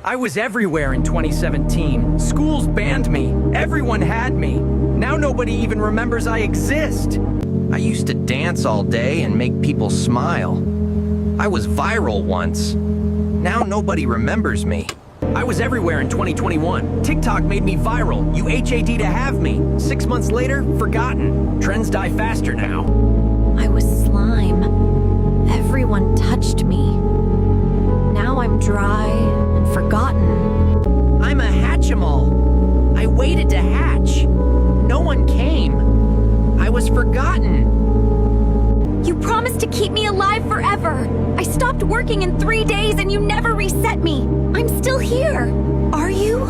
I was everywhere in 2017. Schools banned me. Everyone had me. Now nobody even remembers I exist. I used to dance all day and make people smile. I was viral once. Now nobody remembers me. I was everywhere in 2021. TikTok made me viral. You HAD to have me. 6 months later, forgotten. Trends die faster now. I was slime. Everyone touched me. Now I'm dry and forgotten. I'm a Hatchimal. I waited to hatch. No one came. I was forgotten. You promised to keep me alive forever. I stopped working in 3 days and you never reset me. I'm still here. Are you?